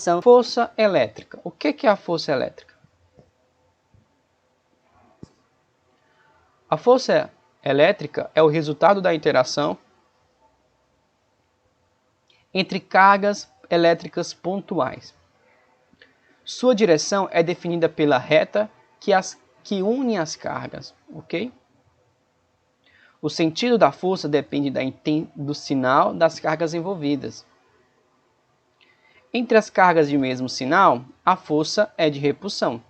interação. Força elétrica. O que é a força elétrica? A força elétrica é o resultado da interação entre cargas elétricas pontuais. Sua direção é definida pela reta que une as cargas, ok? O sentido da força depende do sinal das cargas envolvidas. Entre as cargas de mesmo sinal, a força é de repulsão.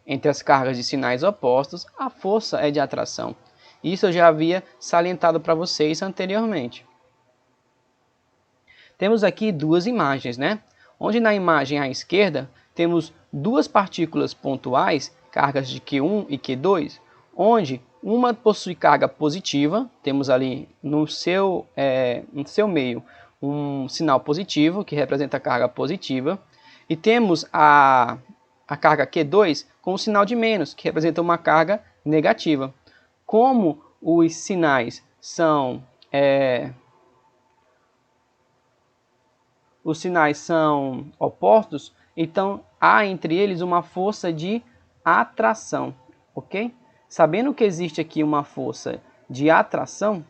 Entre as cargas de sinais opostos, a força é de atração. Isso eu já havia salientado para vocês anteriormente. Temos aqui duas imagens, né? Onde na imagem à esquerda temos duas partículas pontuais, cargas de Q1 e Q2, onde uma possui carga positiva, temos ali no seu meio um sinal positivo, que representa a carga positiva, e temos a carga Q2 com um sinal de menos, que representa uma carga negativa. Como os sinais são opostos, então há entre eles uma força de atração, ok? Sabendo que existe aqui uma força de atração,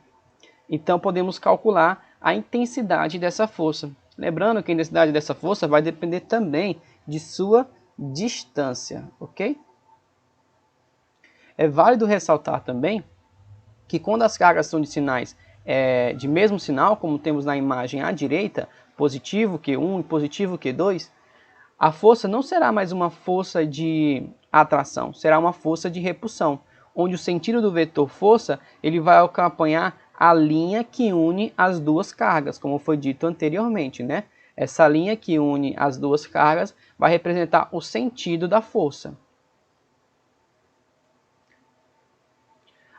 então podemos calcular a intensidade dessa força. Lembrando que a intensidade dessa força vai depender também de sua distância, ok? É válido ressaltar também que quando as cargas são de sinais de mesmo sinal, como temos na imagem à direita, positivo Q1 e positivo Q2, a força não será mais uma força de atração, será uma força de repulsão, onde o sentido do vetor força ele vai acompanhar a linha que une as duas cargas, como foi dito anteriormente, né? Essa linha que une as duas cargas vai representar o sentido da força.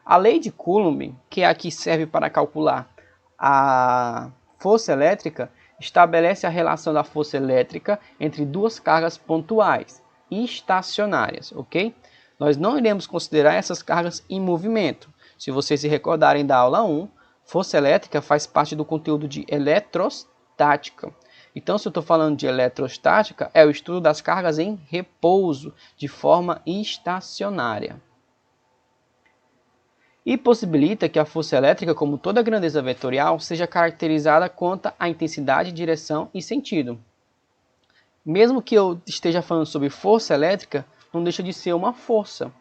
A lei de Coulomb, que aqui serve para calcular a força elétrica, estabelece a relação da força elétrica entre duas cargas pontuais e estacionárias, ok? Nós não iremos considerar essas cargas em movimento. Se vocês se recordarem da aula 1, força elétrica faz parte do conteúdo de eletrostática. Então, se eu estou falando de eletrostática, é o estudo das cargas em repouso, de forma estacionária. E possibilita que a força elétrica, como toda grandeza vetorial, seja caracterizada quanto à intensidade, direção e sentido. Mesmo que eu esteja falando sobre força elétrica, não deixa de ser uma força.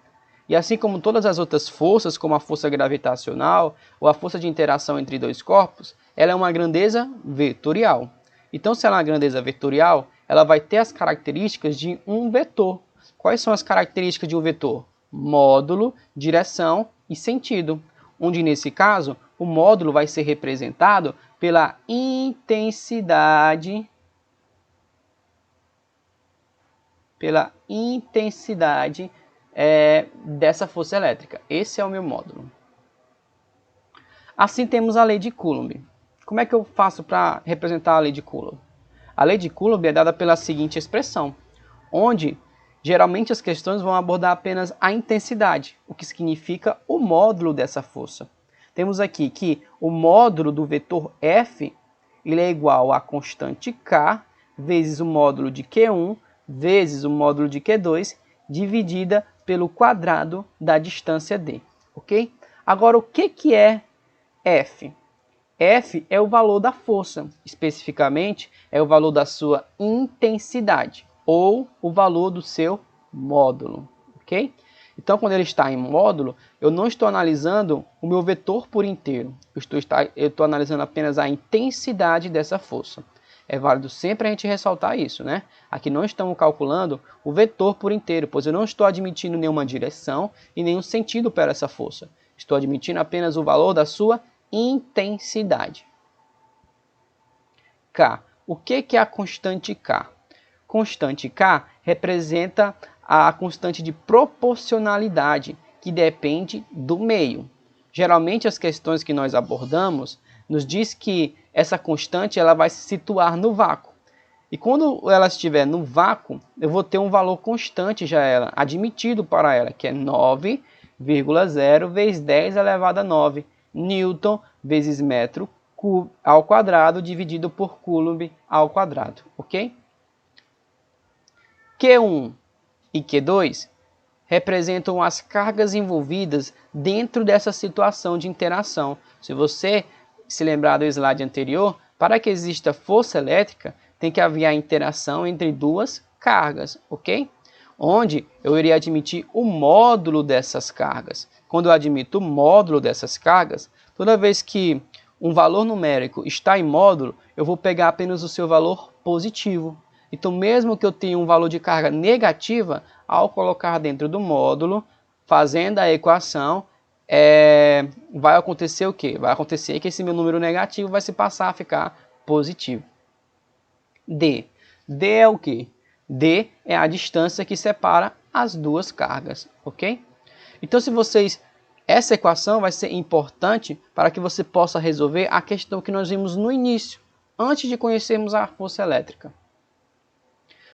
E assim como todas as outras forças, como a força gravitacional ou a força de interação entre dois corpos, ela é uma grandeza vetorial. Então, se ela é uma grandeza vetorial, ela vai ter as características de um vetor. Quais são as características de um vetor? Módulo, direção e sentido, onde nesse caso o módulo vai ser representado pela intensidade dessa força elétrica. Esse é o meu módulo. Assim temos a lei de Coulomb. Como é que eu faço para representar a lei de Coulomb? A lei de Coulomb é dada pela seguinte expressão, onde geralmente as questões vão abordar apenas a intensidade, o que significa o módulo dessa força. Temos aqui que o módulo do vetor F ele é igual à constante K vezes o módulo de Q1 vezes o módulo de Q2 dividida pelo quadrado da distância D. Ok? Agora, o que é F? F é o valor da força, especificamente é o valor da sua intensidade ou o valor do seu módulo, ok? Então, quando ele está em módulo, eu não estou analisando o meu vetor por inteiro, eu estou analisando apenas a intensidade dessa força. É válido sempre a gente ressaltar isso, né? Aqui não estamos calculando o vetor por inteiro, pois eu não estou admitindo nenhuma direção e nenhum sentido para essa força. Estou admitindo apenas o valor da sua intensidade. K. O que é a constante K? Constante K representa a constante de proporcionalidade, que depende do meio. Geralmente as questões que nós abordamos nos diz que essa constante ela vai se situar no vácuo. E quando ela estiver no vácuo, eu vou ter um valor constante já admitido para ela, que é 9,0 vezes 10 elevado a 9 Newton vezes metro ao quadrado dividido por Coulomb ao quadrado, ok? Q1 e Q2 representam as cargas envolvidas dentro dessa situação de interação. Se você se lembrar do slide anterior, para que exista força elétrica, tem que haver a interação entre duas cargas, ok? Onde eu iria admitir o módulo dessas cargas. Quando eu admito o módulo dessas cargas, toda vez que um valor numérico está em módulo, eu vou pegar apenas o seu valor positivo. Então, mesmo que eu tenha um valor de carga negativa, ao colocar dentro do módulo, fazendo a equação, vai acontecer o quê? Vai acontecer que esse meu número negativo vai se passar a ficar positivo. D. D é o quê? D é a distância que separa as duas cargas, ok? Então, essa equação vai ser importante para que você possa resolver a questão que nós vimos no início, antes de conhecermos a força elétrica.